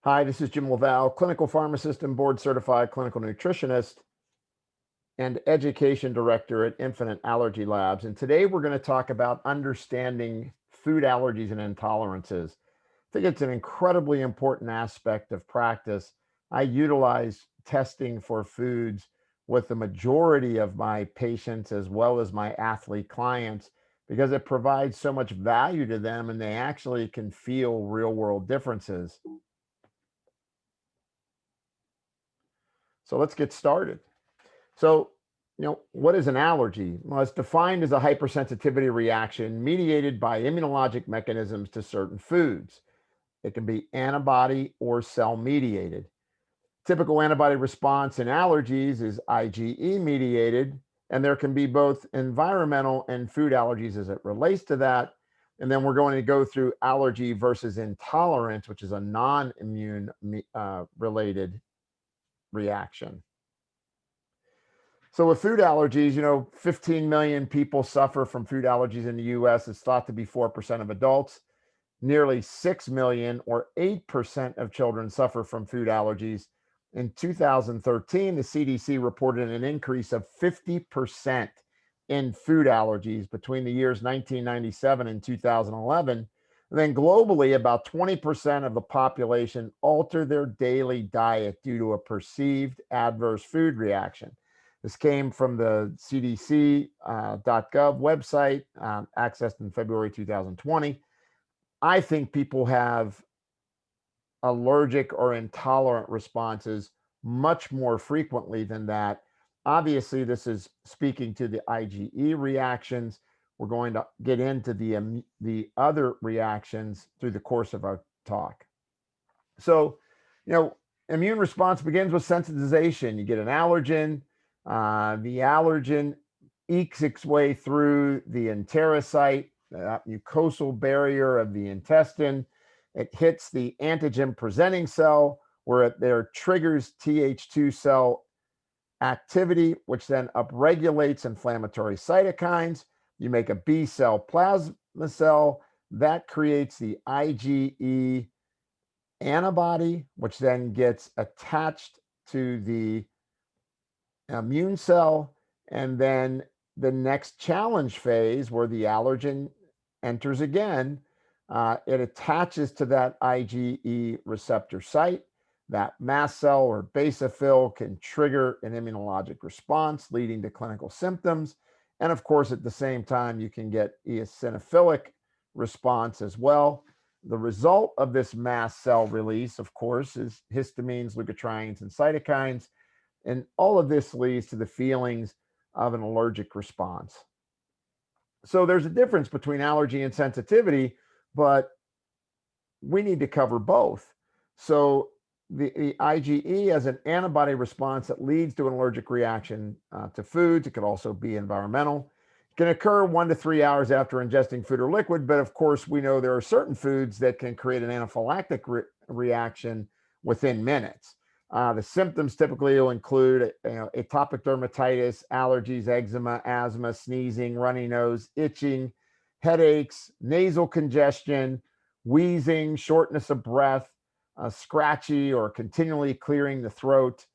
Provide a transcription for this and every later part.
Hi, this is Jim LaValle, clinical pharmacist and board certified clinical nutritionist and education director at Infinite Allergy Labs. And today we're going to talk about understanding food allergies and intolerances. I think it's an incredibly important aspect of practice. I utilize testing for foods with the majority of my patients as well as my athlete clients because it provides so much value to them and they actually can feel real world differences. So let's get started. So, what is an allergy? Well, it's defined as a hypersensitivity reaction mediated by immunologic mechanisms to certain foods. It can be antibody or cell mediated. Typical antibody response in allergies is IgE mediated, and there can be both environmental and food allergies as it relates to that. And then we're going to go through allergy versus intolerance, which is a non-immune related reaction. So with food allergies, 15 million people suffer from food allergies in the US. It's thought to be 4% of adults. Nearly 6 million or 8% of children suffer from food allergies. In 2013, the CDC reported an increase of 50% in food allergies between the years 1997 and 2011. And then globally, about 20% of the population alter their daily diet due to a perceived adverse food reaction. This came from the CDC.gov website, accessed in February 2020. I think people have allergic or intolerant responses much more frequently than that. Obviously, this is speaking to the IgE reactions. We're going to get into the other reactions through the course of our talk. So, immune response begins with sensitization. You get an allergen. The allergen ekes its way through the enterocyte, mucosal barrier of the intestine. It hits the antigen presenting cell where it there triggers Th2 cell activity, which then upregulates inflammatory cytokines. You make a B cell plasma cell that creates the IgE antibody, which then gets attached to the immune cell. And then the next challenge phase where the allergen enters again, it attaches to that IgE receptor site. That mast cell or basophil can trigger an immunologic response, leading to clinical symptoms. And of course, at the same time, you can get eosinophilic response as well. The result of this mast cell release, of course, is histamines, leukotrienes, and cytokines. And all of this leads to the feelings of an allergic response. So there's a difference between allergy and sensitivity, but we need to cover both. So the IgE as an antibody response that leads to an allergic reaction to foods. It could also be environmental. It can occur 1 to 3 hours after ingesting food or liquid, but of course we know there are certain foods that can create an anaphylactic reaction within minutes. The symptoms typically will include atopic dermatitis, allergies, eczema, asthma, sneezing, runny nose, itching, headaches, nasal congestion, wheezing, shortness of breath, scratchy or continually clearing the throat.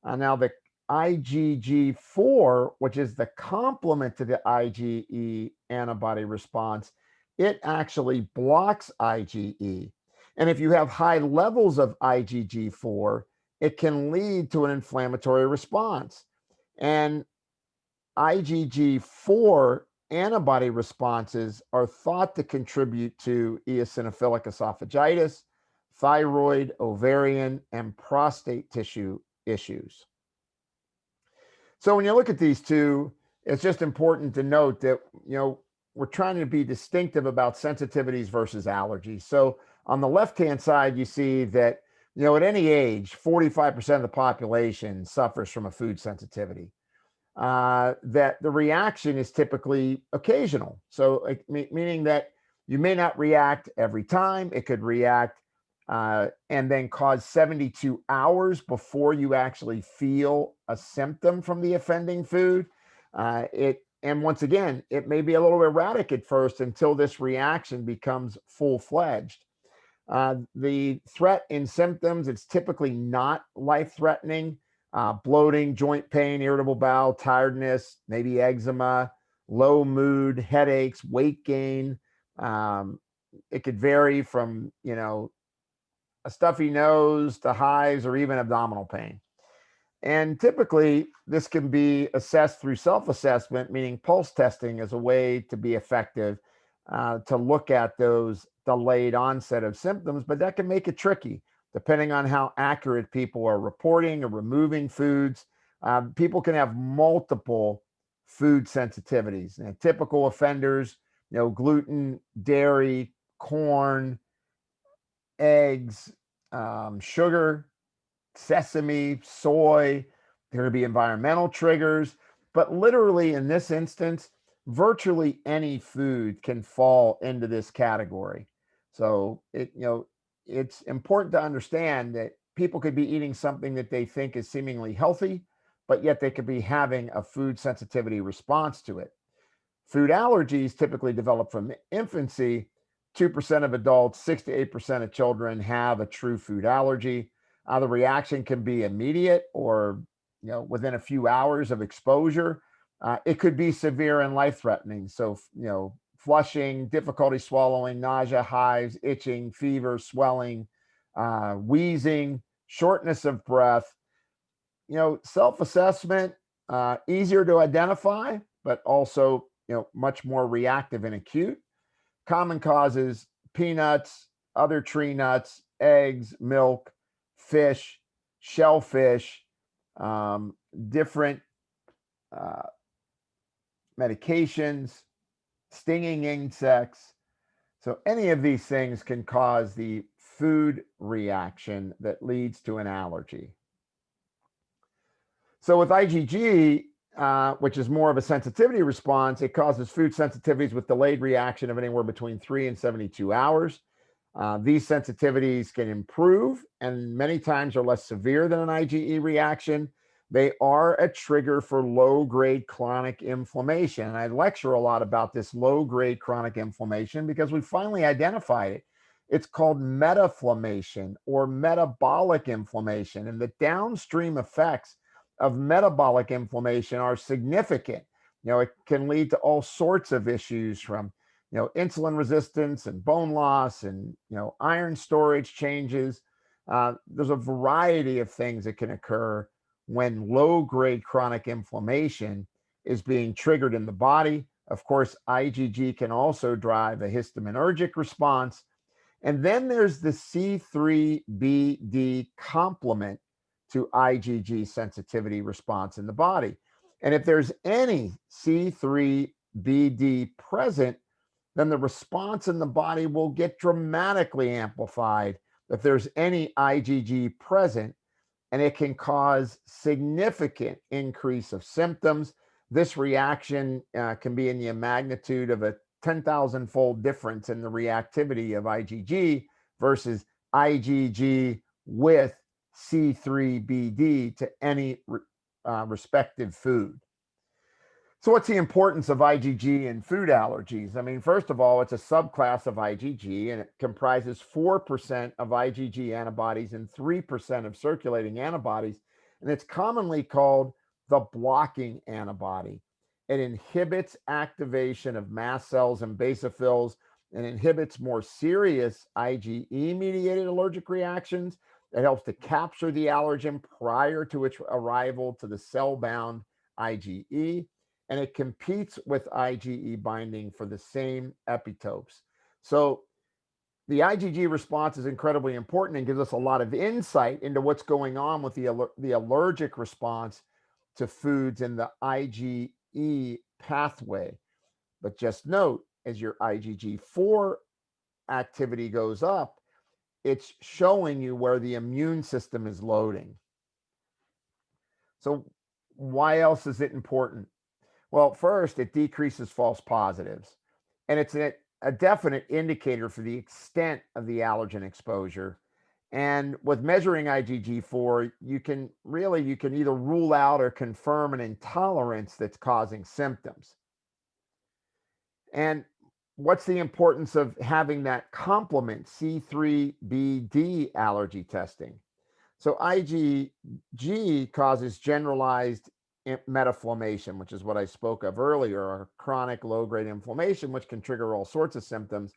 Now the IgG4, which is the complement to the IgE antibody response, it actually blocks IgE. And if you have high levels of IgG4, it can lead to an inflammatory response. And IgG4 antibody responses are thought to contribute to eosinophilic esophagitis, thyroid, ovarian, and prostate tissue issues. So when you look at these two, it's just important to note that, we're trying to be distinctive about sensitivities versus allergies. So on the left-hand side, you see that, at any age, 45% of the population suffers from a food sensitivity. That the reaction is typically occasional. So meaning that you may not react every time. It could react and then cause 72 hours before you actually feel a symptom from the offending food. And once again, it may be a little erratic at first until this reaction becomes full-fledged. The threat in symptoms, it's typically not life-threatening. Bloating, joint pain, irritable bowel, tiredness, maybe eczema, low mood, headaches, weight gain. It could vary from, a stuffy nose to hives or even abdominal pain. And typically, this can be assessed through self-assessment, meaning pulse testing is a way to be effective to look at those delayed onset of symptoms, but that can make it tricky depending on how accurate people are reporting or removing foods. People can have multiple food sensitivities. And typical offenders, gluten, dairy, corn, eggs, sugar, sesame, soy. There will be environmental triggers, but literally in this instance, virtually any food can fall into this category. So it's important to understand that people could be eating something that they think is seemingly healthy, but yet they could be having a food sensitivity response to it. Food allergies typically develop from infancy. 2% of adults, 6 to 8% of children have a true food allergy. The reaction can be immediate or within a few hours of exposure. It could be severe and life-threatening. So, flushing, difficulty swallowing, nausea, hives, itching, fever, swelling, wheezing, shortness of breath. Self-assessment, easier to identify, but also much more reactive and acute. Common causes: peanuts, other tree nuts, eggs, milk, fish, shellfish, different uh, medications, stinging insects. So any of these things can cause the food reaction that leads to an allergy. So with IgG, which is more of a sensitivity response, it causes food sensitivities with delayed reaction of anywhere between 3 and 72 hours. These sensitivities can improve and many times are less severe than an IgE reaction. They are a trigger for low-grade chronic inflammation. And I lecture a lot about this low-grade chronic inflammation because we finally identified it. It's called metaflammation or metabolic inflammation. And the downstream effects of metabolic inflammation are significant. It can lead to all sorts of issues from insulin resistance and bone loss and iron storage changes. There's a variety of things that can occur when low-grade chronic inflammation is being triggered in the body. Of course, IgG can also drive a histaminergic response. And then there's the C3BD complement to IgG sensitivity response in the body. And if there's any C3BD present, then the response in the body will get dramatically amplified if there's any IgG present, and it can cause significant increase of symptoms. This reaction can be in the magnitude of a 10,000-fold difference in the reactivity of IgG versus IgG with C3BD to any respective food. So what's the importance of IgG in food allergies? I mean, first of all, it's a subclass of IgG, and it comprises 4% of IgG antibodies and 3% of circulating antibodies. And it's commonly called the blocking antibody. It inhibits activation of mast cells and basophils and inhibits more serious IgE-mediated allergic reactions. It helps to capture the allergen prior to its arrival to the cell-bound IgE, and it competes with IgE binding for the same epitopes. So the IgG response is incredibly important and gives us a lot of insight into what's going on with the allergic response to foods in the IgE pathway. But just note, as your IgG4 activity goes up, it's showing you where the immune system is loading. So why else is it important? Well, first, it decreases false positives, and it's a definite indicator for the extent of the allergen exposure. And with measuring IgG4, you can either rule out or confirm an intolerance that's causing symptoms. And what's the importance of having that complement C3BD allergy testing? So IgG causes generalized metaflammation, which is what I spoke of earlier, or chronic low-grade inflammation, which can trigger all sorts of symptoms.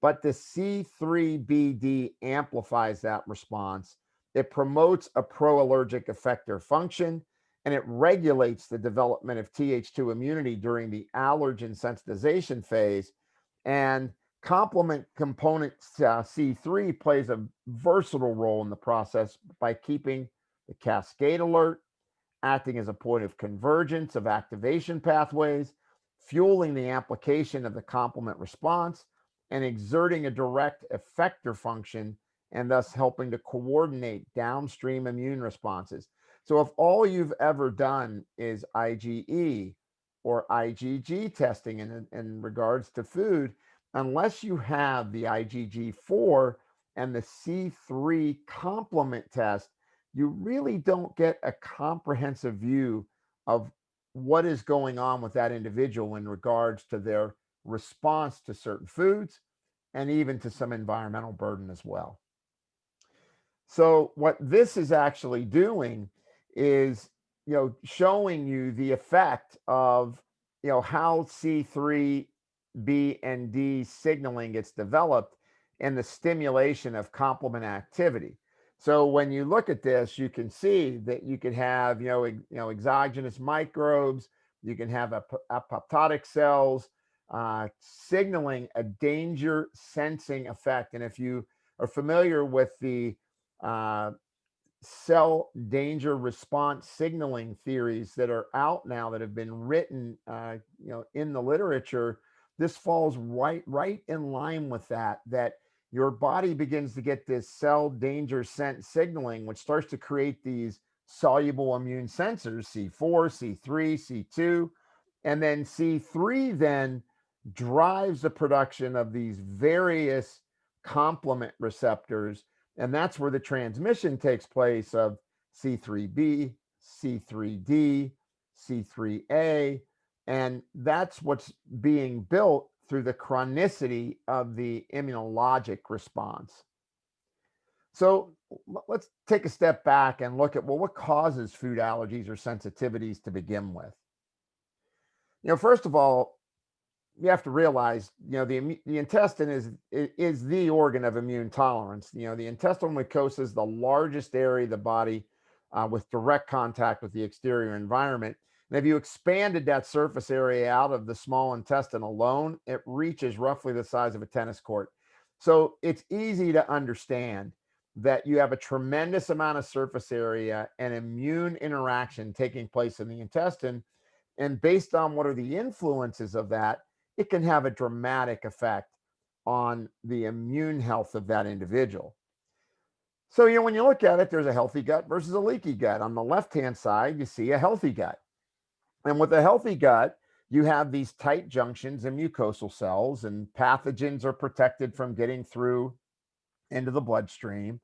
But the C3BD amplifies that response. It promotes a pro-allergic effector function, and it regulates the development of Th2 immunity during the allergen sensitization phase. And complement component C3 plays a versatile role in the process by keeping the cascade alert, acting as a point of convergence of activation pathways, fueling the application of the complement response, and exerting a direct effector function, and thus helping to coordinate downstream immune responses. So, if all you've ever done is IgE or IgG testing in regards to food, unless you have the IgG4 and the C3 complement test, you really don't get a comprehensive view of what is going on with that individual in regards to their response to certain foods and even to some environmental burden as well. So what this is actually doing is, showing you the effect of, how C3B and D signaling gets developed and the stimulation of complement activity. So when you look at this, you can see that you can have, exogenous microbes, you can have apoptotic cells signaling a danger sensing effect. And if you are familiar with the uh, cell danger response signaling theories that are out now that have been written, in the literature, this falls right in line with that your body begins to get this cell danger sense signaling, which starts to create these soluble immune sensors, C4, C3, C2, and then C3 then drives the production of these various complement receptors, and that's where the transmission takes place of C3b, C3d, C3a, and that's what's being built through the chronicity of the immunologic response. So let's take a step back and look at, well, what causes food allergies or sensitivities to begin with? First of all, you have to realize, the intestine is the organ of immune tolerance. The intestinal mucosa is the largest area of the body with direct contact with the exterior environment. And if you expanded that surface area out of the small intestine alone, it reaches roughly the size of a tennis court. So it's easy to understand that you have a tremendous amount of surface area and immune interaction taking place in the intestine. And based on what are the influences of that, it can have a dramatic effect on the immune health of that individual. So, when you look at it, there's a healthy gut versus a leaky gut. On the left-hand side, you see a healthy gut. And with a healthy gut, you have these tight junctions and mucosal cells, and pathogens are protected from getting through into the bloodstream.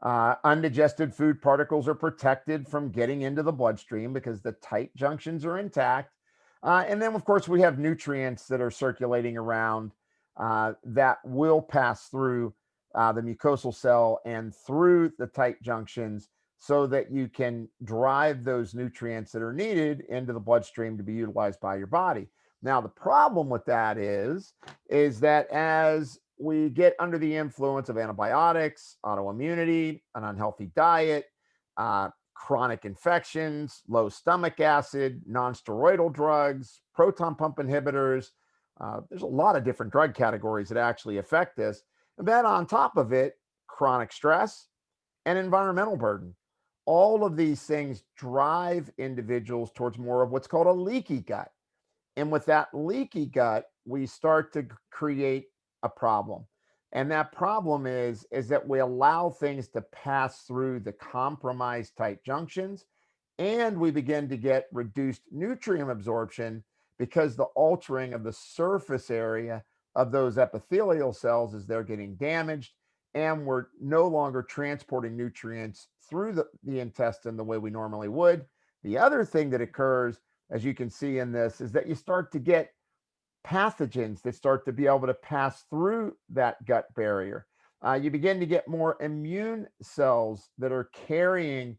Undigested food particles are protected from getting into the bloodstream because the tight junctions are intact. And then, of course, we have nutrients that are circulating around that will pass through the mucosal cell and through the tight junctions so that you can drive those nutrients that are needed into the bloodstream to be utilized by your body. Now, the problem with that is that as we get under the influence of antibiotics, autoimmunity, an unhealthy diet, chronic infections, low stomach acid, non-steroidal drugs, proton pump inhibitors. There's a lot of different drug categories that actually affect this. And then on top of it, chronic stress and environmental burden. All of these things drive individuals towards more of what's called a leaky gut. And with that leaky gut, we start to create a problem. And that problem is that we allow things to pass through the compromised tight junctions, and we begin to get reduced nutrient absorption because the altering of the surface area of those epithelial cells as they're getting damaged, and we're no longer transporting nutrients through the intestine the way we normally would. The other thing that occurs, as you can see in this, is that you start to get pathogens that start to be able to pass through that gut barrier. You begin to get more immune cells that are carrying,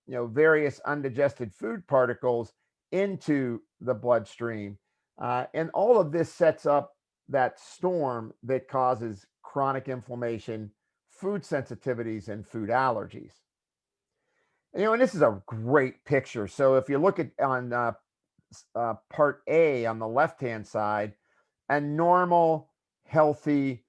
various undigested food particles into the bloodstream. And all of this sets up that storm that causes chronic inflammation, food sensitivities, and food allergies. And this is a great picture. So if you look at on part A on the left-hand side, a normal, healthy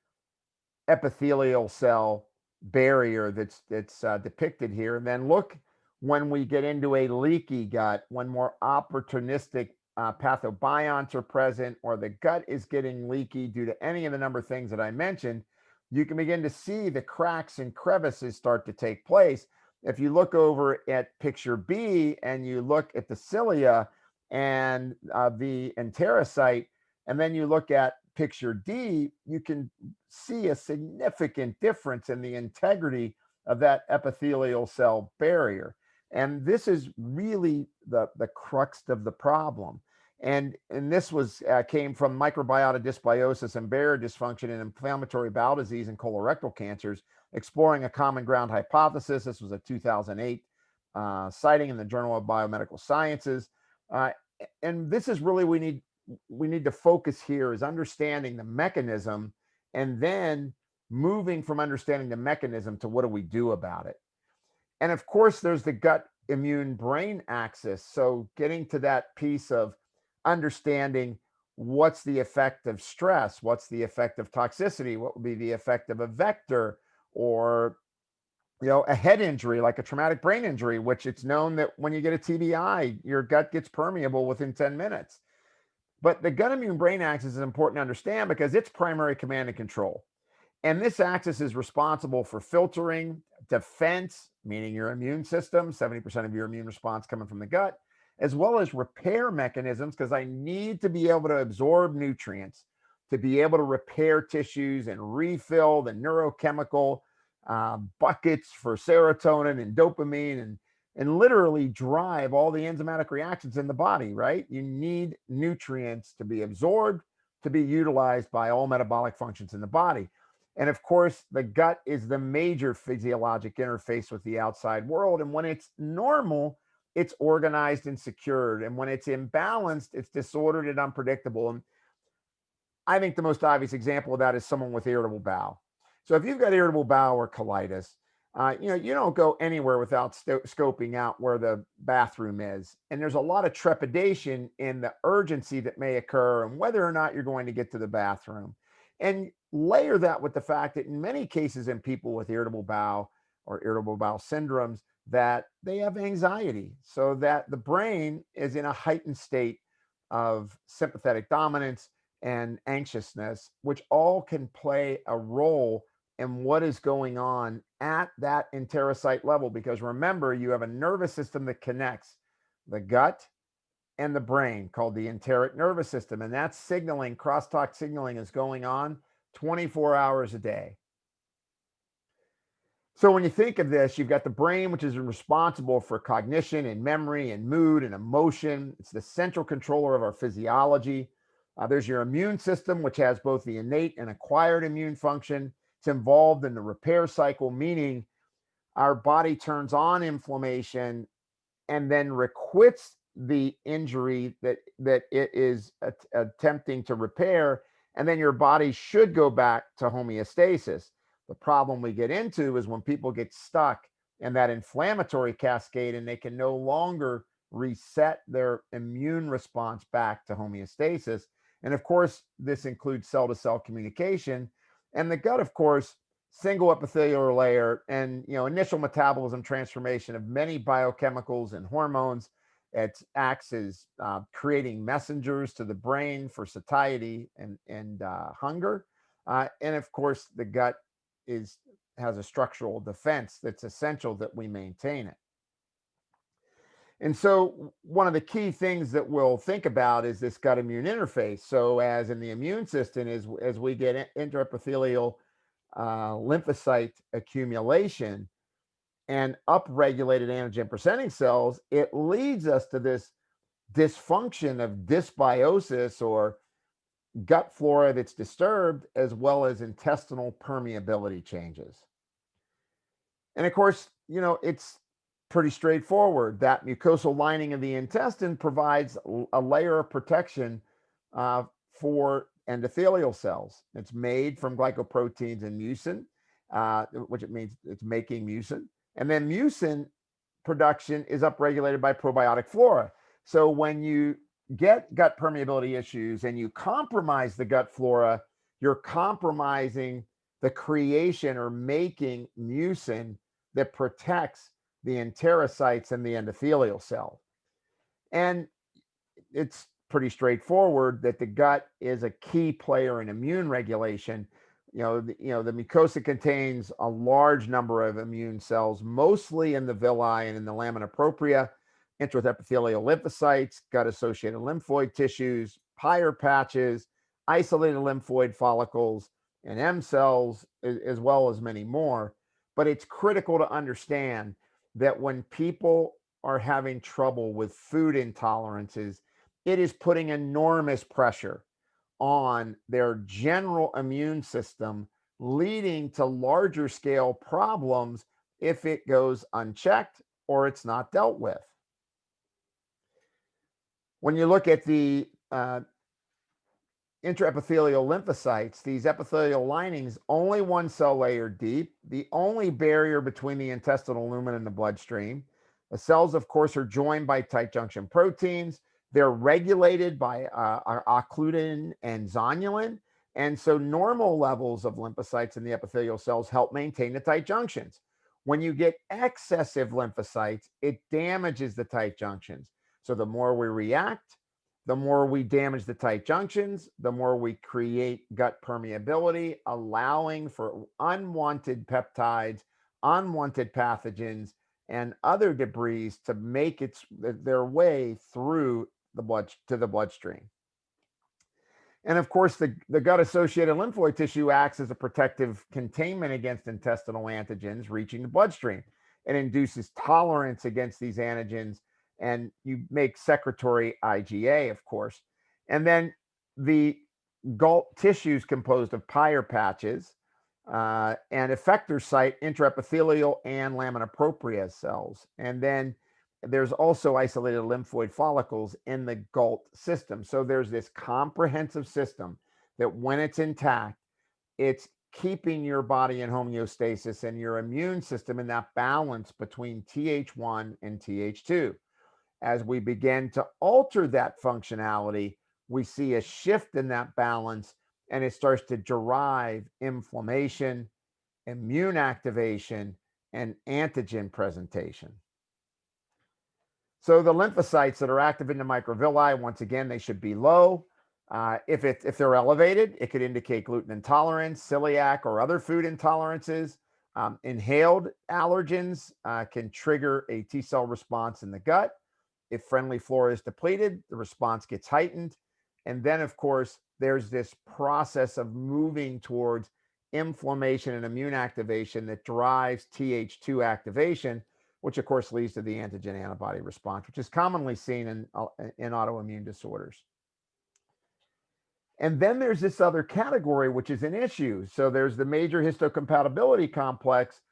epithelial cell barrier that's depicted here. And then look when we get into a leaky gut, when more opportunistic pathobionts are present, or the gut is getting leaky due to any of the number of things that I mentioned, you can begin to see the cracks and crevices start to take place. If you look over at picture B and you look at the cilia and the enterocyte, and then you look at picture D, you can see a significant difference in the integrity of that epithelial cell barrier. And this is really the crux of the problem. And this came from microbiota dysbiosis and barrier dysfunction in inflammatory bowel disease and colorectal cancers, exploring a common ground hypothesis. This was a 2008 citing in the Journal of Biomedical Sciences. And this is really we need to focus here is understanding the mechanism, and then moving from understanding the mechanism to what do we do about it. And of course, there's the gut immune brain axis. So getting to that piece of understanding what's the effect of stress, what's the effect of toxicity, what would be the effect of a vector, or a head injury like a traumatic brain injury, which it's known that when you get a TBI, your gut gets permeable within 10 minutes. But the gut immune brain axis is important to understand because it's primary command and control. And this axis is responsible for filtering, defense, meaning your immune system, 70% of your immune response coming from the gut, as well as repair mechanisms, because I need to be able to absorb nutrients, to be able to repair tissues and refill the neurochemical buckets for serotonin and dopamine, and literally drive all the enzymatic reactions in the body, right? You need nutrients to be absorbed, to be utilized by all metabolic functions in the body. And of course, the gut is the major physiologic interface with the outside world. And when it's normal, it's organized and secured. And when it's imbalanced, it's disordered and unpredictable. And I think the most obvious example of that is someone with irritable bowel. So if you've got irritable bowel or colitis, you don't go anywhere without scoping out where the bathroom is. And there's a lot of trepidation in the urgency that may occur and whether or not you're going to get to the bathroom. And layer that with the fact that in many cases in people with irritable bowel or irritable bowel syndromes, that they have anxiety, so that the brain is in a heightened state of sympathetic dominance and anxiousness, which all can play a role in what is going on at that enterocyte level. Because remember, you have a nervous system that connects the gut and the brain called the enteric nervous system. And that signaling, crosstalk signaling, is going on 24 hours a day. So when you think of this, you've got the brain, which is responsible for cognition and memory and mood and emotion. It's the central controller of our physiology. There's your immune system, which has both the innate and acquired immune function. It's involved in the repair cycle, meaning our body turns on inflammation and then requits the injury that it is attempting to repair. And then your body should go back to homeostasis. The problem we get into is when people get stuck in that inflammatory cascade and they can no longer reset their immune response back to homeostasis. And of course, this includes cell to cell communication. And the gut, of course, single epithelial layer and initial metabolism transformation of many biochemicals and hormones. It acts as creating messengers to the brain for satiety and hunger. And of course, the gut has a structural defense that's essential that we maintain it. And so one of the key things that we'll think about is this gut immune interface. So as in the immune system, as we get intraepithelial lymphocyte accumulation and upregulated antigen presenting cells, it leads us to this dysfunction of dysbiosis or gut flora that's disturbed, as well as intestinal permeability changes. And of course, it's pretty straightforward. That mucosal lining of the intestine provides a layer of protection uh, for endothelial cells. It's made from glycoproteins and mucin, which it means it's making mucin. And then mucin production is upregulated by probiotic flora. So when you get gut permeability issues and you compromise the gut flora, you're compromising the creation or making mucin that protects the enterocytes and the endothelial cell. And it's pretty straightforward that the gut is a key player in immune regulation. The mucosa contains a large number of immune cells, mostly in the villi and in the lamina propria, intraepithelial lymphocytes, gut-associated lymphoid tissues, Peyer's patches, isolated lymphoid follicles, and M cells, as well as many more. But it's critical to understand that when people are having trouble with food intolerances, it is putting enormous pressure on their general immune system, leading to larger scale problems if it goes unchecked or it's not dealt with. When you look at the intraepithelial lymphocytes, these epithelial linings, only one cell layer deep, the only barrier between the intestinal lumen and the bloodstream. The cells, of course, are joined by tight junction proteins. They're regulated by occludin and zonulin. And so normal levels of lymphocytes in the epithelial cells help maintain the tight junctions. When you get excessive lymphocytes, it damages the tight junctions. So the more we react, the more we damage the tight junctions, the more we create gut permeability, allowing for unwanted peptides, unwanted pathogens, and other debris to make their way through the blood to the bloodstream. And of course, the gut-associated lymphoid tissue acts as a protective containment against intestinal antigens reaching the bloodstream. It induces tolerance against these antigens, and you make secretory IgA, of course. And then the gullet tissue is composed of Peyer's patches and effector site intraepithelial and lamina propria cells. And then there's also isolated lymphoid follicles in the gullet system. So there's this comprehensive system that when it's intact, it's keeping your body in homeostasis and your immune system in that balance between Th1 and Th2. As we begin to alter that functionality, we see a shift in that balance and it starts to derive inflammation, immune activation, and antigen presentation. So the lymphocytes that are active in the microvilli, once again, they should be low. If they're elevated, it could indicate gluten intolerance, celiac, or other food intolerances. Inhaled allergens can trigger a T cell response in the gut. If friendly flora is depleted, the response gets heightened. And then, of course, there's this process of moving towards inflammation and immune activation that drives Th2 activation, which of course leads to the antigen antibody response, which is commonly seen in autoimmune disorders. And then there's this other category, which is an issue. So there's the major histocompatibility complex,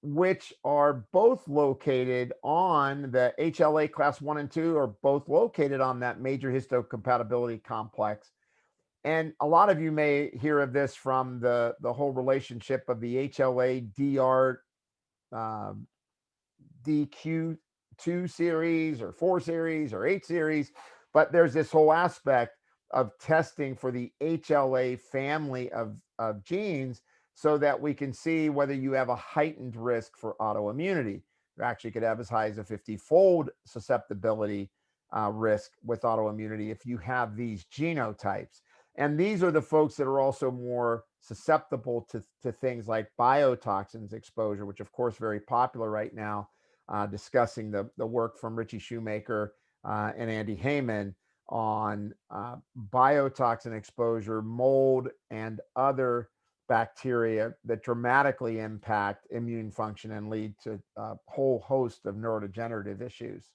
which are both located on the HLA class 1 and 2, are both located on that major histocompatibility complex. And a lot of you may hear of this from the whole relationship of the HLA DR DQ2 series or 4 series or 8 series, but there's this whole aspect of testing for the HLA family of genes so that we can see whether you have a heightened risk for autoimmunity. You actually could have as high as a 50-fold susceptibility risk with autoimmunity if you have these genotypes. And these are the folks that are also more susceptible to things like biotoxins exposure, which of course very popular right now, discussing the work from Richie Shoemaker and Andy Heyman on biotoxin exposure, mold, and other bacteria that dramatically impact immune function and lead to a whole host of neurodegenerative issues.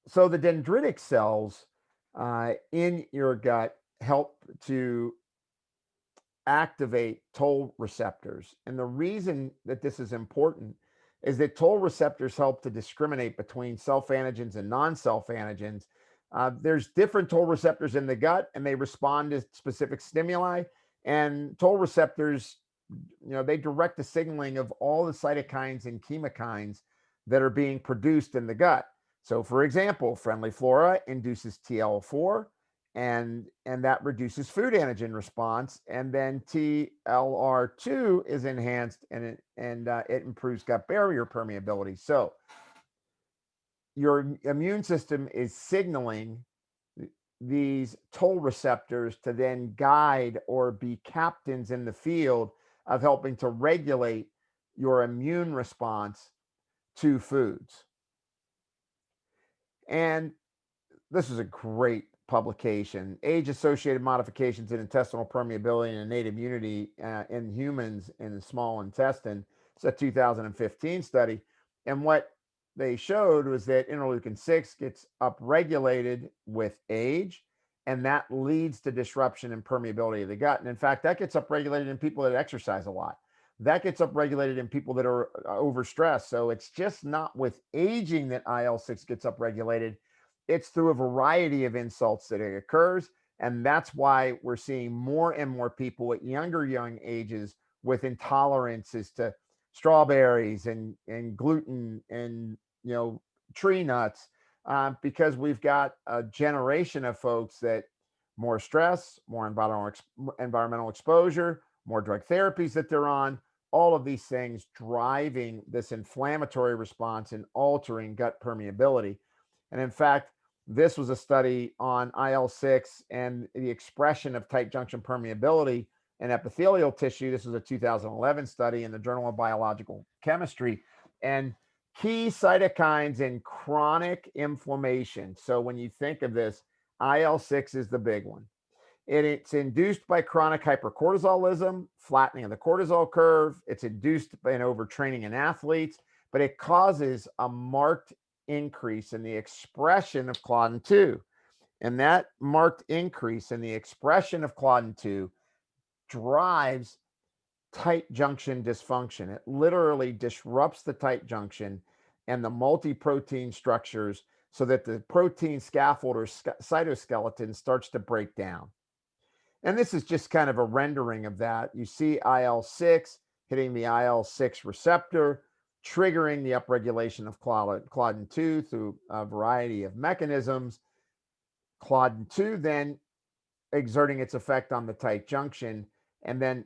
So the dendritic cells in your gut help to activate toll receptors. And the reason that this is important is that toll receptors help to discriminate between self antigens and non self antigens. There's different toll receptors in the gut, and they respond to specific stimuli. And toll receptors, they direct the signaling of all the cytokines and chemokines that are being produced in the gut. So, for example, friendly flora induces TL4, and that reduces food antigen response, and then TLR2 is enhanced, and it improves gut barrier permeability. So your immune system is signaling these toll receptors to then guide or be captains in the field of helping to regulate your immune response to foods. And this is a great publication, age-associated modifications in intestinal permeability and innate immunity in humans in the small intestine. It's a 2015 study. And what they showed was that interleukin-6 gets upregulated with age, and that leads to disruption in permeability of the gut. And in fact, that gets upregulated in people that exercise a lot. That gets upregulated in people that are overstressed. So it's just not with aging that IL-6 gets upregulated. It's through a variety of insults that it occurs. And that's why we're seeing more and more people at young ages with intolerances to strawberries and gluten and, tree nuts, because we've got a generation of folks that more stress, more environmental exposure, more drug therapies that they're on, all of these things driving this inflammatory response and altering gut permeability. And in fact, this was a study on IL-6 and the expression of tight junction permeability in epithelial tissue. This was a 2011 study in the Journal of Biological Chemistry. And key cytokines in chronic inflammation. So when you think of this, IL-6 is the big one. It's induced by chronic hypercortisolism, flattening of the cortisol curve. It's induced by an overtraining in athletes, but it causes a marked increase in the expression of claudin 2. And that marked increase in the expression of claudin 2 drives tight junction dysfunction. It literally disrupts the tight junction and the multi-protein structures so that the protein scaffold or cytoskeleton starts to break down. And this is just kind of a rendering of that. You see IL-6 hitting the IL-6 receptor, triggering the upregulation of claudin 2 through a variety of mechanisms. Claudin 2 then exerting its effect on the tight junction and then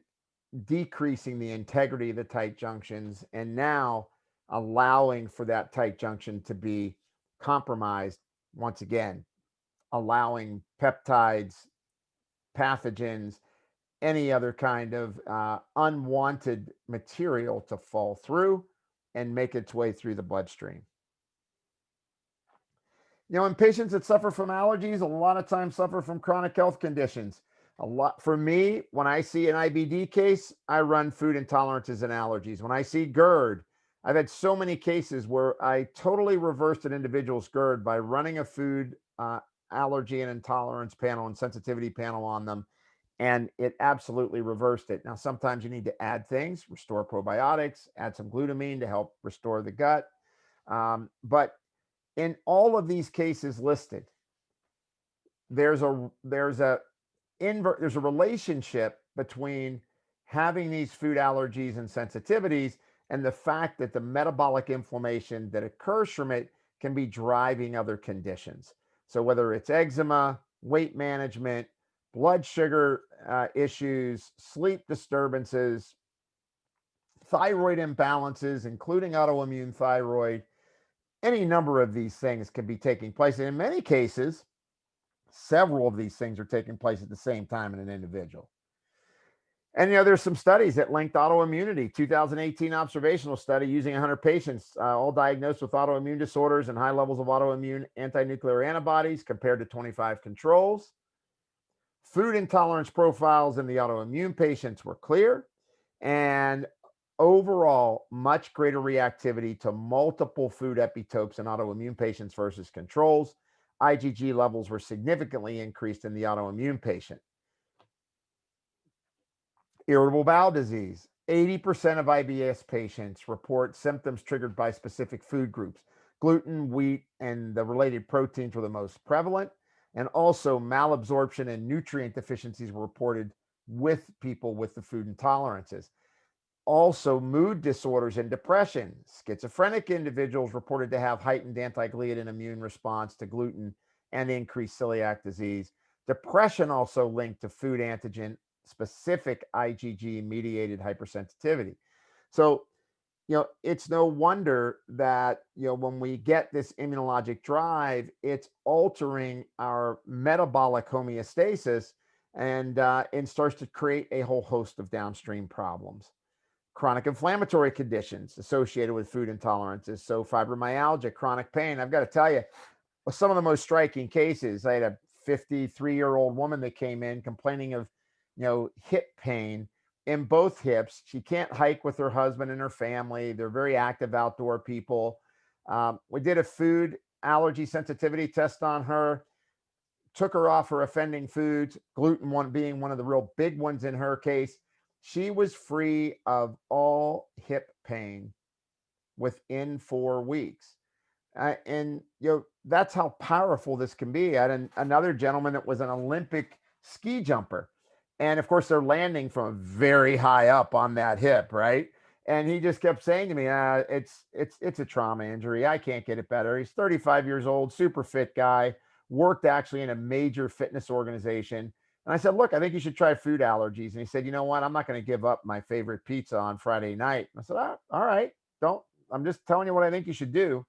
decreasing the integrity of the tight junctions, and now allowing for that tight junction to be compromised once again, allowing peptides, pathogens, any other kind of unwanted material to fall through and make its way through the bloodstream. In patients that suffer from allergies, a lot of times suffer from chronic health conditions. A lot for me, when I see an IBD case, I run food intolerances and allergies. When I see GERD, I've had so many cases where I totally reversed an individual's GERD by running a food allergy and intolerance panel and sensitivity panel on them, and it absolutely reversed it. Now, sometimes you need to add things, restore probiotics, add some glutamine to help restore the gut. But in all of these cases listed, there's a relationship between having these food allergies and sensitivities and the fact that the metabolic inflammation that occurs from it can be driving other conditions. So whether it's eczema, weight management, blood sugar issues, sleep disturbances, thyroid imbalances, including autoimmune thyroid, any number of these things can be taking place. And in many cases, several of these things are taking place at the same time in an individual. And, there's some studies that linked autoimmunity. 2018 observational study using 100 patients, all diagnosed with autoimmune disorders and high levels of autoimmune anti-nuclear antibodies compared to 25 controls. Food intolerance profiles in the autoimmune patients were clear, and overall, much greater reactivity to multiple food epitopes in autoimmune patients versus controls. IgG levels were significantly increased in the autoimmune patient. Irritable bowel disease. 80% of IBS patients report symptoms triggered by specific food groups. Gluten, wheat, and the related proteins were the most prevalent. And also, malabsorption and nutrient deficiencies were reported with people with the food intolerances. Also, mood disorders and depression. Schizophrenic individuals reported to have heightened anti-gliadin immune response to gluten and increased celiac disease. Depression also linked to food antigen specific IgG mediated hypersensitivity. So, it's no wonder that, when we get this immunologic drive, it's altering our metabolic homeostasis and starts to create a whole host of downstream problems. Chronic inflammatory conditions associated with food intolerances. So fibromyalgia, chronic pain. I've got to tell you, some of the most striking cases, I had a 53-year-old woman that came in complaining of, hip pain in both hips. She can't hike with her husband and her family. They're very active outdoor people. We did a food allergy sensitivity test on her, took her off her offending foods, gluten one being one of the real big ones in her case. She was free of all hip pain within 4 weeks. And that's how powerful this can be. I had another gentleman that was an Olympic ski jumper, and of course they're landing from very high up on that hip, right? And he just kept saying to me, it's a trauma injury. I can't get it better. He's 35 years old, super fit guy, worked actually in a major fitness organization. And I said, look, I think you should try food allergies. And he said, you know what? I'm not going to give up my favorite pizza on Friday night. And I said, all right, I'm just telling you what I think you should do.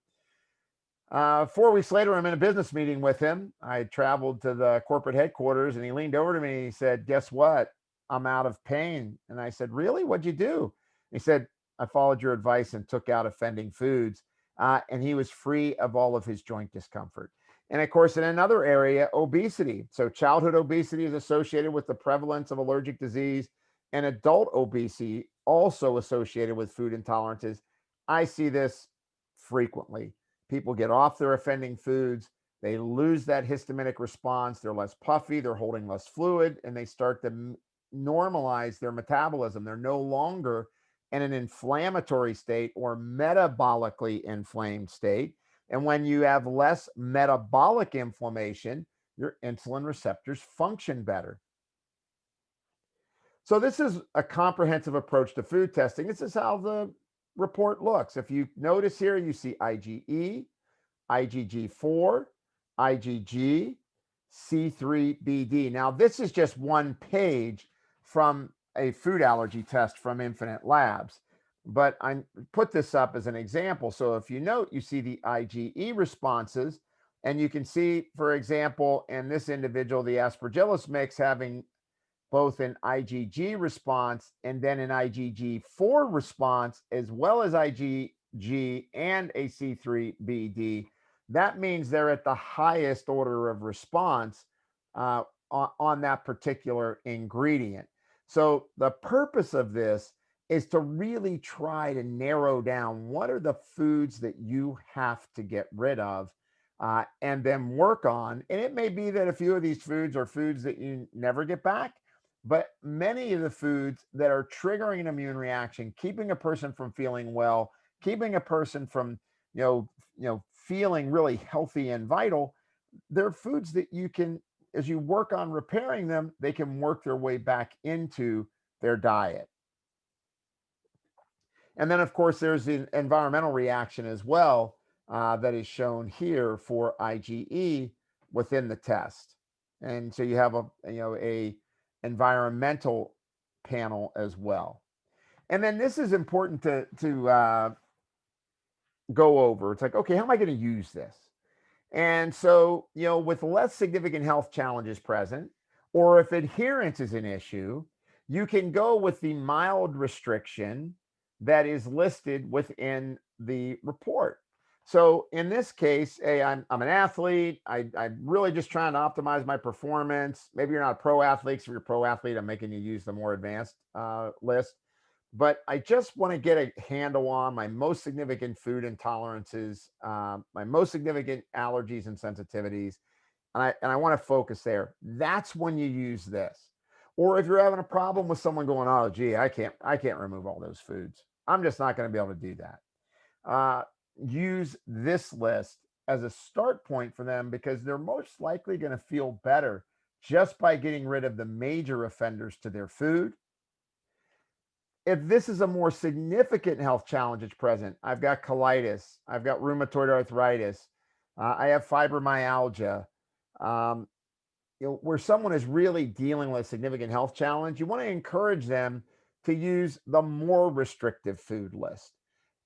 4 weeks later, I'm in a business meeting with him. I traveled to the corporate headquarters and he leaned over to me and he said, guess what? I'm out of pain. And I said, really? What'd you do? He said, I followed your advice and took out offending foods. And he was free of all of his joint discomfort. And of course, in another area, obesity. So childhood obesity is associated with the prevalence of allergic disease, and adult obesity also associated with food intolerances. I see this frequently. People get off their offending foods, they lose that histaminic response, they're less puffy, they're holding less fluid, and they start to normalize their metabolism. They're no longer in an inflammatory state or metabolically inflamed state. And when you have less metabolic inflammation, your insulin receptors function better. So this is a comprehensive approach to food testing. This is how the report looks. If you notice here, you see IgE, IgG4, IgG, C3BD. Now, this is just one page from a food allergy test from Infinite Labs, but I put this up as an example. So if you note, you see the IgE responses, and you can see, for example, in this individual, the aspergillus mix having both an IgG response and then an IgG4 response, as well as IgG and a C3BD. That means they're at the highest order of response on that particular ingredient. So the purpose of this is to really try to narrow down what are the foods that you have to get rid of and then work on. And it may be that a few of these foods are foods that you never get back, but many of the foods that are triggering an immune reaction, keeping a person from feeling well, keeping a person from, feeling really healthy and vital, they're foods that you can, as you work on repairing them, they can work their way back into their diet. And then, of course, there's the environmental reaction as well that is shown here for IgE within the test. And so you have a environmental panel as well. And then this is important to go over. It's like, okay, how am I going to use this? And so, with less significant health challenges present, or if adherence is an issue, you can go with the mild restriction that is listed within the report. So in this case, hey, I'm an athlete. I'm really just trying to optimize my performance. Maybe you're not a pro athlete. So if you're a pro athlete, I'm making you use the more advanced list. but I just want to get a handle on my most significant food intolerances, my most significant allergies and sensitivities, and I want to focus there. That's when you use this. Or if you're having a problem with someone going, oh, gee, I can't remove all those foods. I'm just not going to be able to do that. Uh, Use this list as a start point for them because they're most likely going to feel better just by getting rid of the major offenders to their food. If this is a more significant health challenge that's present, I've got colitis, I've got rheumatoid arthritis, I have fibromyalgia, um, where someone is really dealing with a significant health challenge, you want to encourage them to use the more restrictive food list.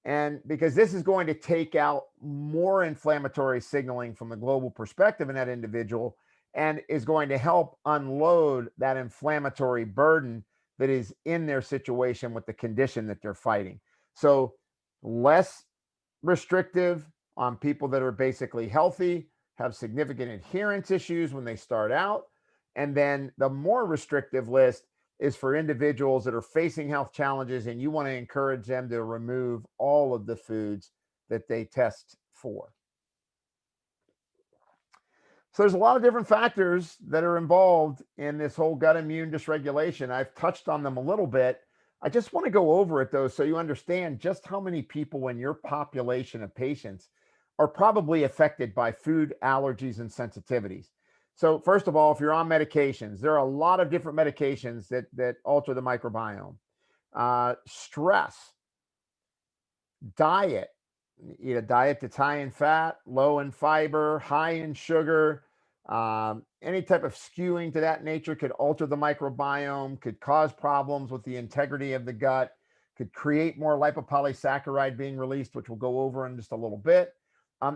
And because this is going to take out more inflammatory signaling from the global perspective in that individual and is going to help unload that inflammatory burden that is in their situation with the condition that they're fighting. So, less restrictive on people that are basically healthy, have significant adherence issues when they start out. And then the more restrictive list is for individuals that are facing health challenges and you want to encourage them to remove all of the foods that they test for. So there's a lot of different factors that are involved in this whole gut immune dysregulation. I've touched on them a little bit. I just want to go over it though, so you understand just how many people in your population of patients are probably affected by food allergies and sensitivities. So first of all, if you're on medications, there are a lot of different medications that alter the microbiome. Stress, diet, eat a diet that's high in fat, low in fiber, high in sugar. Any type of skewing to that nature could alter the microbiome, could cause problems with the integrity of the gut, could create more lipopolysaccharide being released, which we'll go over in just a little bit.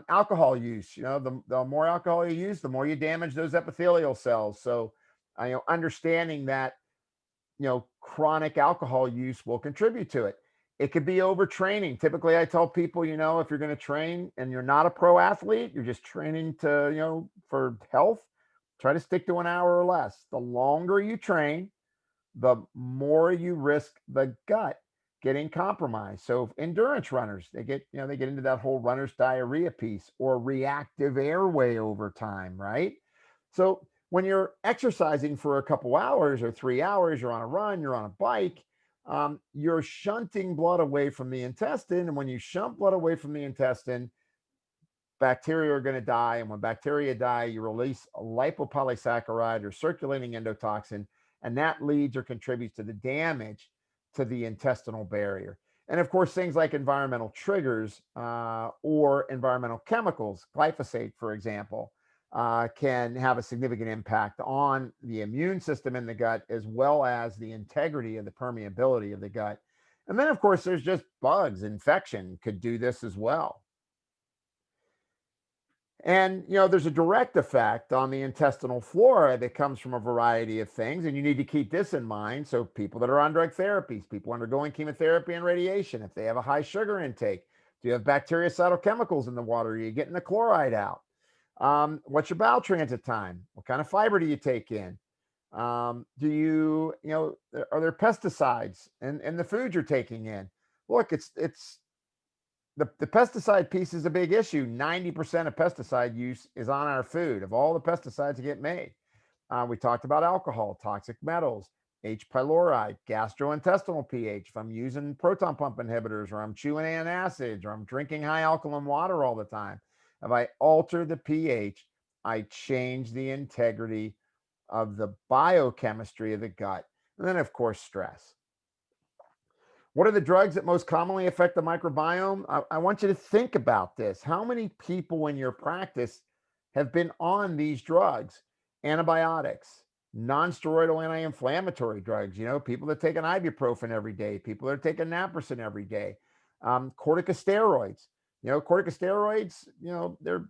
Alcohol use, the more alcohol you use, the more you damage those epithelial cells. So, understanding that chronic alcohol use will contribute to it. It could be overtraining. Typically, I tell people, if you're going to train and you're not a pro athlete, you're just training to, for health, try to stick to an hour or less. The longer you train, the more you risk the gut getting compromised. So endurance runners, they get into that whole runner's diarrhea piece or reactive airway over time, right? So when you're exercising for a couple hours or 3 hours, you're on a run, you're on a bike, you're shunting blood away from the intestine. And when you shunt blood away from the intestine, bacteria are going to die. And when bacteria die, you release a lipopolysaccharide or circulating endotoxin, and that leads or contributes to the damage to the intestinal barrier. And of course, things like environmental triggers or environmental chemicals, glyphosate, for example, can have a significant impact on the immune system in the gut, as well as the integrity of the permeability of the gut. And then, of course, there's just bugs, infection could do this as well. And, there's a direct effect on the intestinal flora that comes from a variety of things. And you need to keep this in mind. So, people that are on drug therapies, people undergoing chemotherapy and radiation, if they have a high sugar intake, do you have bactericidal chemicals in the water? Are you getting the chloride out? What's your bowel transit time? What kind of fiber do you take in? Do are there pesticides in the food you're taking in? Look, it's the pesticide piece is a big issue. 90% of pesticide use is on our food, of all the pesticides that get made. We talked about alcohol, toxic metals, H. pylori, gastrointestinal pH. If I'm using proton pump inhibitors, or I'm chewing antacids, or I'm drinking high alkaline water all the time, if I alter the pH, I change the integrity of the biochemistry of the gut. And then, of course, stress. What are the drugs that most commonly affect the microbiome? I want you to think about this. How many people in your practice have been on these drugs? Antibiotics, non-steroidal anti-inflammatory drugs, people that take an ibuprofen every day, people that are taking naproxen every day, corticosteroids. Corticosteroids, they're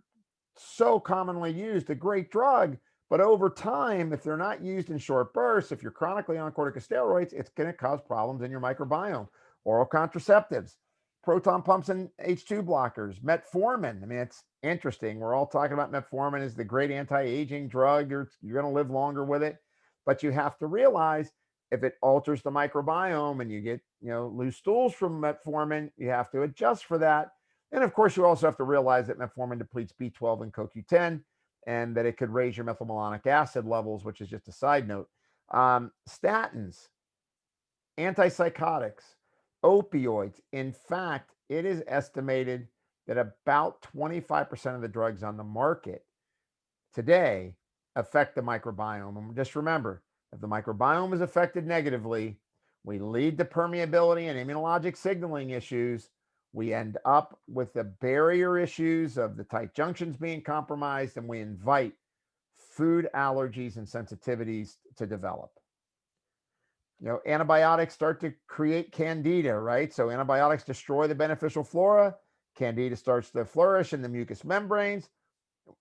so commonly used, a great drug, but over time, if they're not used in short bursts, if you're chronically on corticosteroids, it's going to cause problems in your microbiome. Oral contraceptives, proton pumps and H2 blockers, metformin. I mean, it's interesting. We're all talking about metformin as the great anti-aging drug. You're going to live longer with it. But you have to realize If it alters the microbiome and you get, loose stools from metformin, you have to adjust for that. And of course, you also have to realize that metformin depletes B12 and CoQ10, and that it could raise your methylmalonic acid levels, which is just a side note. Statins, antipsychotics, opioids. In fact, it is estimated that about 25% of the drugs on the market today affect the microbiome. And just remember, if the microbiome is affected negatively, we lead to permeability and immunologic signaling issues. We end up with the barrier issues of the tight junctions being compromised, and we invite food allergies and sensitivities to develop. Antibiotics start to create candida, right? So antibiotics destroy the beneficial flora. Candida starts to flourish in the mucous membranes.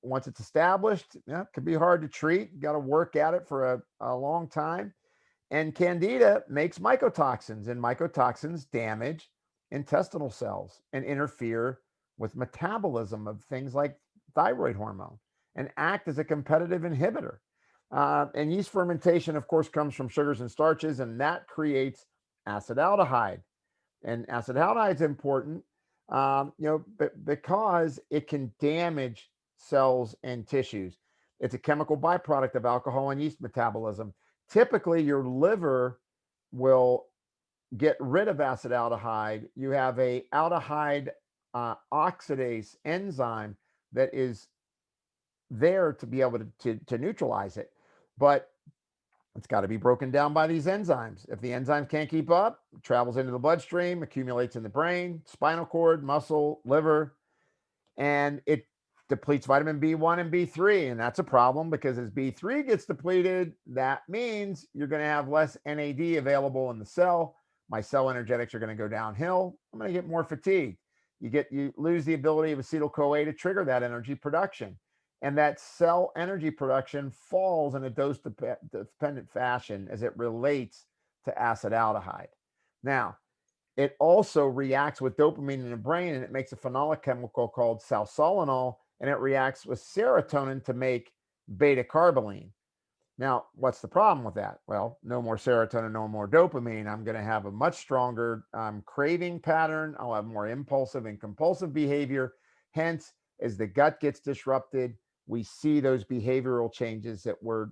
Once it's established, it can be hard to treat. You got to work at it for a long time. And candida makes mycotoxins, and mycotoxins damage intestinal cells and interfere with metabolism of things like thyroid hormone and act as a competitive inhibitor. And yeast fermentation, of course, comes from sugars and starches, and that creates acetaldehyde. And acetaldehyde is important, because it can damage cells and tissues. It's a chemical byproduct of alcohol and yeast metabolism. Typically, your liver will get rid of acetaldehyde. You have a aldehyde oxidase enzyme that is there to be able to neutralize it, but it's got to be broken down by these enzymes. If the enzymes can't keep up, it travels into the bloodstream, accumulates in the brain, spinal cord, muscle, liver, and it depletes vitamin B1 and B3. And that's a problem, because as B3 gets depleted, that means you're going to have less NAD available in the cell. My cell energetics are going to go downhill. I'm going to get more fatigued. You lose the ability of acetyl-CoA to trigger that energy production. And that cell energy production falls in a dose-dependent fashion as it relates to acetaldehyde. Now, it also reacts with dopamine in the brain, and it makes a phenolic chemical called salsolinol, and it reacts with serotonin to make beta-carboline. Now, what's the problem with that? Well, no more serotonin, no more dopamine. I'm going to have a much stronger craving pattern. I'll have more impulsive and compulsive behavior. Hence, as the gut gets disrupted, we see those behavioral changes that were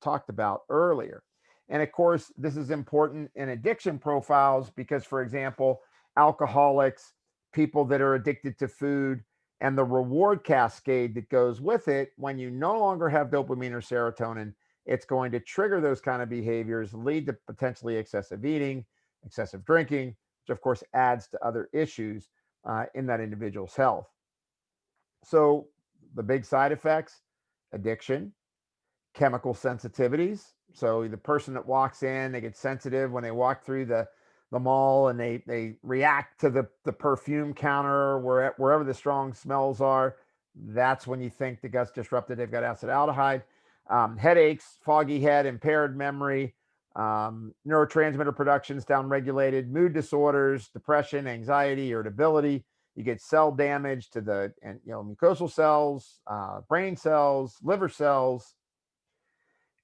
talked about earlier. And of course, this is important in addiction profiles because, for example, alcoholics, people that are addicted to food, and the reward cascade that goes with it, when you no longer have dopamine or serotonin, it's going to trigger those kind of behaviors, lead to potentially excessive eating, excessive drinking, which of course adds to other issues in that individual's health. So the big side effects: addiction, chemical sensitivities. So the person that walks in, they get sensitive when they walk through the mall, and they react to the perfume counter wherever the strong smells are. That's when you think the gut's disrupted. They've got acetaldehyde. Headaches, foggy head, impaired memory, neurotransmitter production's downregulated, mood disorders, depression, anxiety, irritability. You get cell damage to the mucosal cells, brain cells, liver cells.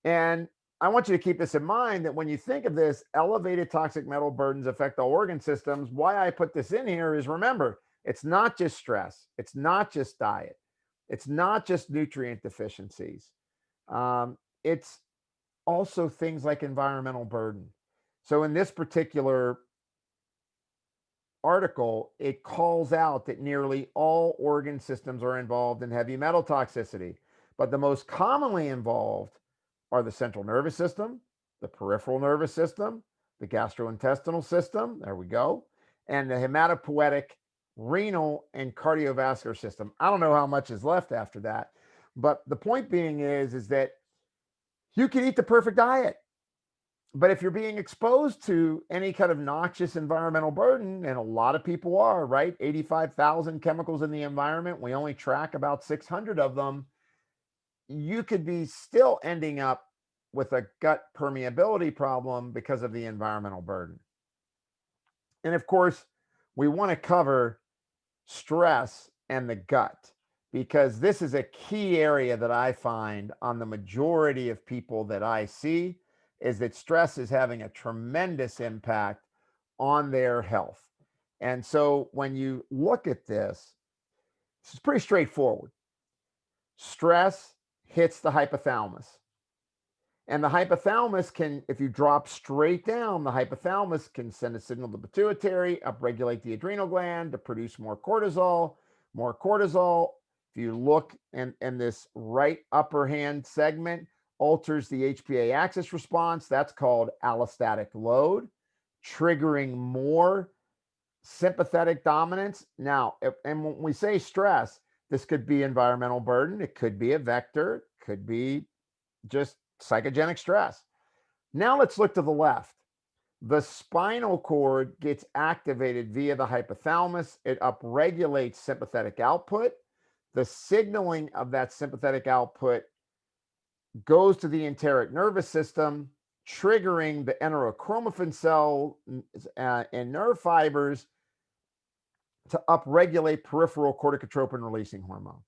And I want you to keep this in mind, that when you think of this, elevated toxic metal burdens affect all organ systems. Why I put this in here is, remember, it's not just stress. It's not just diet. It's not just nutrient deficiencies. It's also things like environmental burden. So in this particular article, it calls out that nearly all organ systems are involved in heavy metal toxicity, but the most commonly involved are the central nervous system, the peripheral nervous system, the gastrointestinal system, there we go, and the hematopoietic, renal, and cardiovascular system. I don't know how much is left after that, but the point being is that you can eat the perfect diet, but if you're being exposed to any kind of noxious environmental burden, and a lot of people are, right? 85,000 chemicals in the environment, we only track about 600 of them. You could be still ending up with a gut permeability problem because of the environmental burden. And of course, we want to cover stress and the gut, because this is a key area that I find on the majority of people that I see. is that stress is having a tremendous impact on their health. And so when you look at this, it's pretty straightforward. Stress hits the hypothalamus. And the hypothalamus can, if you drop straight down, the hypothalamus can send a signal to the pituitary, upregulate the adrenal gland to produce more cortisol. More cortisol, if you look in this right upper hand segment, alters the HPA axis response. That's called allostatic load, triggering more sympathetic dominance. Now, and when we say stress, this could be environmental burden, it could be a vector, it could be just psychogenic stress. Now let's look to the left. The spinal cord gets activated via the hypothalamus. It upregulates sympathetic output. The signaling of that sympathetic output goes to the enteric nervous system, triggering the enterochromaffin cell and nerve fibers to upregulate peripheral corticotropin releasing hormone.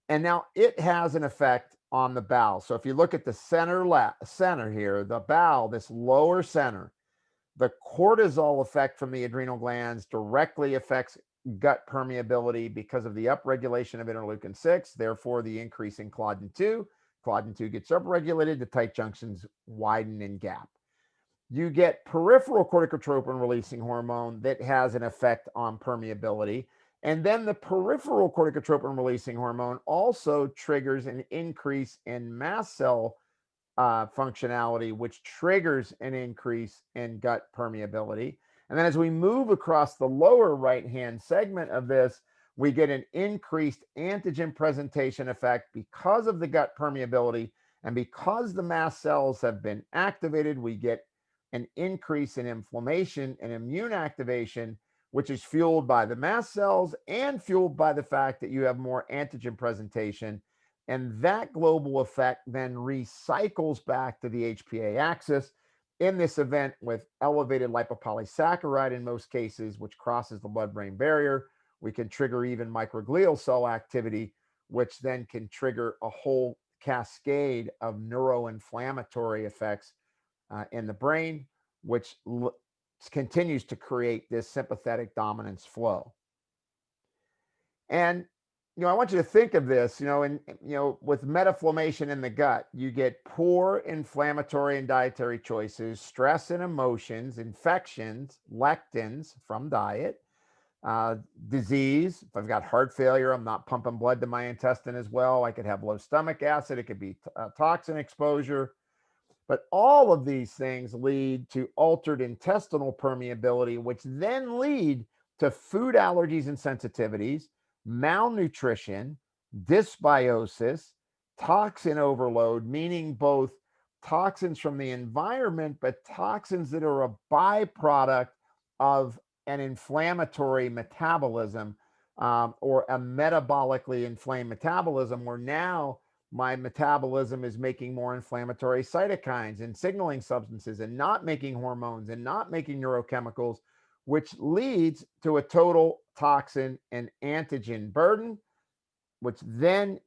And now it has an effect on the bowel. So if you look at the center here, the bowel, this lower center, the cortisol effect from the adrenal glands directly affects gut permeability because of the upregulation of interleukin 6, therefore the increase in claudin 2. Claudin 2 gets upregulated, the tight junctions widen and gap. You get peripheral corticotropin releasing hormone that has an effect on permeability. And then the peripheral corticotropin releasing hormone also triggers an increase in mast cell functionality, which triggers an increase in gut permeability. And then as we move across the lower right-hand segment of this, we get an increased antigen presentation effect because of the gut permeability. And because the mast cells have been activated, we get an increase in inflammation and immune activation, which is fueled by the mast cells and fueled by the fact that you have more antigen presentation. And that global effect then recycles back to the HPA axis in this event with elevated lipopolysaccharide in most cases, which crosses the blood-brain barrier. We can trigger even microglial cell activity, which then can trigger a whole cascade of neuroinflammatory effects in the brain, which continues to create this sympathetic dominance flow. And I want you to think of this, with metaflammation in the gut, you get poor inflammatory and dietary choices, stress and emotions, infections, lectins from diet, disease. If I've got heart failure, I'm not pumping blood to my intestine as well. I could have low stomach acid. It could be toxin exposure. But all of these things lead to altered intestinal permeability, which then lead to food allergies and sensitivities, malnutrition, dysbiosis, toxin overload, meaning both toxins from the environment, but toxins that are a byproduct of an inflammatory metabolism or a metabolically inflamed metabolism, where now my metabolism is making more inflammatory cytokines and signaling substances and not making hormones and not making neurochemicals, which leads to a total toxin and antigen burden, which then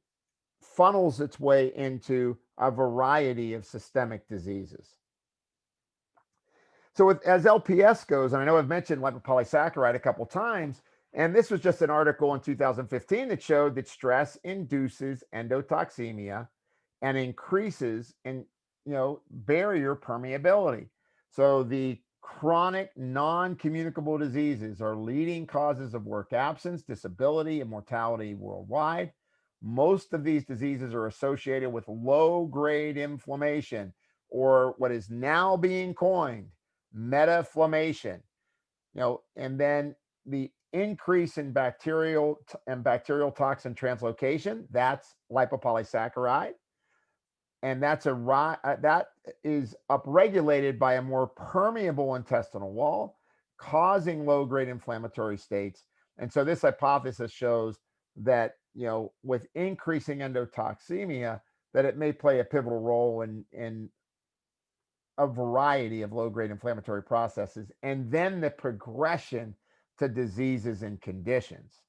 funnels its way into a variety of systemic diseases. So as LPS goes, and I know I've mentioned lipopolysaccharide a couple times, and this was just an article in 2015 that showed that stress induces endotoxemia and increases in, barrier permeability. So the chronic non-communicable diseases are leading causes of work absence, disability, and mortality worldwide. Most of these diseases are associated with low-grade inflammation, or what is now being coined metaflammation. And then the increase in bacterial toxin translocation, that's lipopolysaccharide, and that is upregulated by a more permeable intestinal wall, causing low-grade inflammatory states. And so this hypothesis shows that with increasing endotoxemia, that it may play a pivotal role in a variety of low-grade inflammatory processes, and then the progression to diseases and conditions.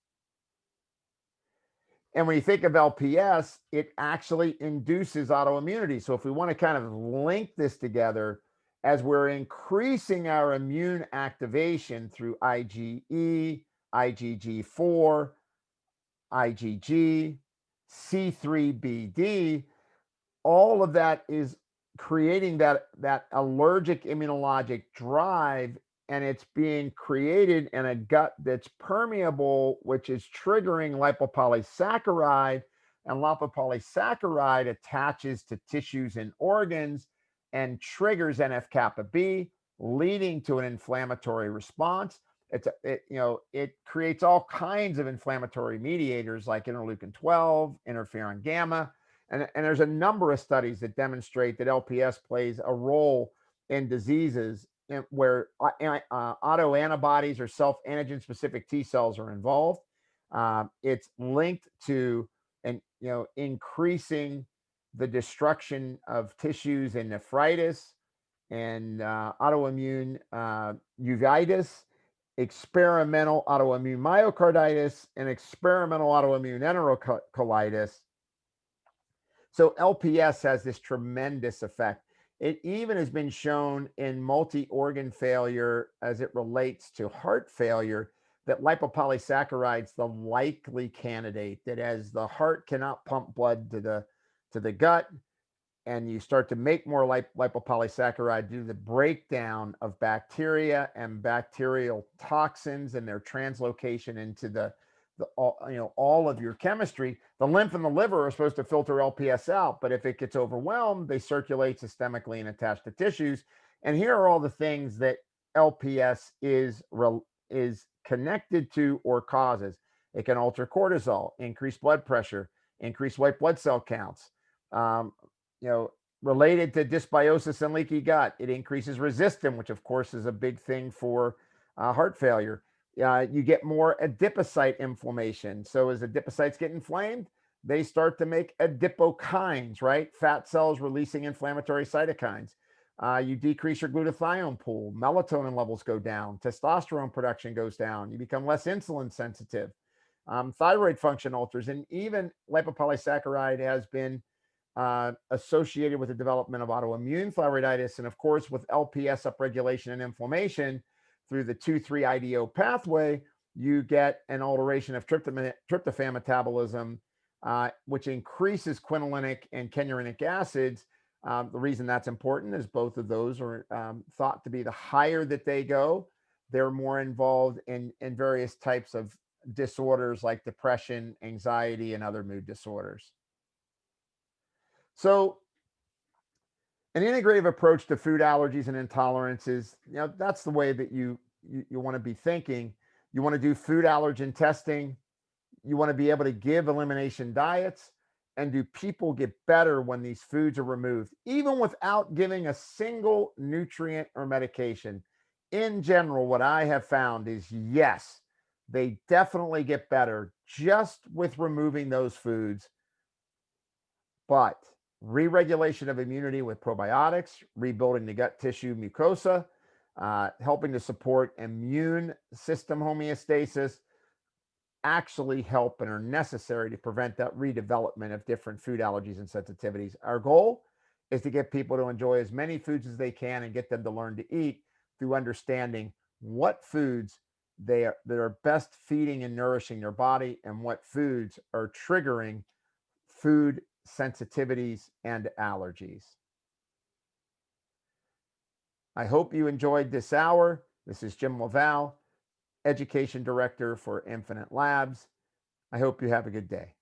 And when you think of LPS, it actually induces autoimmunity. So if we want to kind of link this together, as we're increasing our immune activation through IgE, IgG4, IgG, C3BD, all of that is creating that allergic immunologic drive, and it's being created in a gut that's permeable, which is triggering lipopolysaccharide, and lipopolysaccharide attaches to tissues and organs and triggers NF kappa B, leading to an inflammatory response. It creates all kinds of inflammatory mediators like interleukin 12, interferon gamma, and there's a number of studies that demonstrate that LPS plays a role in diseases where autoantibodies or self-antigen specific T cells are involved. It's linked to increasing the destruction of tissues in nephritis and autoimmune uveitis, experimental autoimmune myocarditis, and experimental autoimmune enterocolitis. So LPS has this tremendous effect. It even has been shown in multi-organ failure as it relates to heart failure that lipopolysaccharide's the likely candidate, that as the heart cannot pump blood to the gut, and you start to make more lipopolysaccharide due to the breakdown of bacteria and bacterial toxins and their translocation into all of your chemistry. The lymph and the liver are supposed to filter LPS out, but if it gets overwhelmed, they circulate systemically and attach to tissues. And here are all the things that LPS is connected to or causes. It can alter cortisol, increase blood pressure, increase white blood cell counts. Related to dysbiosis and leaky gut, it increases resistance, which of course is a big thing for heart failure. You get more adipocyte inflammation. So as adipocytes get inflamed, they start to make adipokines, right? Fat cells releasing inflammatory cytokines. You decrease your glutathione pool, melatonin levels go down, testosterone production goes down, you become less insulin sensitive, thyroid function alters, and even lipopolysaccharide has been associated with the development of autoimmune thyroiditis, and of course with LPS upregulation and inflammation through the 2,3-IDO pathway, you get an alteration of tryptophan metabolism, which increases quinolinic and kenurenic acids. The reason that's important is both of those are thought to be the higher that they go, they're more involved in various types of disorders like depression, anxiety, and other mood disorders. So an integrative approach to food allergies and intolerances, that's the way that you want to be thinking. You want to do food allergen testing. You want to be able to give elimination diets. And do people get better when these foods are removed, even without giving a single nutrient or medication? In general, what I have found is yes, they definitely get better just with removing those foods. But re-regulation of immunity with probiotics, rebuilding the gut tissue mucosa, helping to support immune system homeostasis, actually help and are necessary to prevent that redevelopment of different food allergies and sensitivities. Our goal is to get people to enjoy as many foods as they can and get them to learn to eat through understanding what foods that are best feeding and nourishing their body and what foods are triggering food sensitivities and allergies. I hope you enjoyed this hour. This is Jim LaValle, Education Director for Infinite Labs. I hope you have a good day.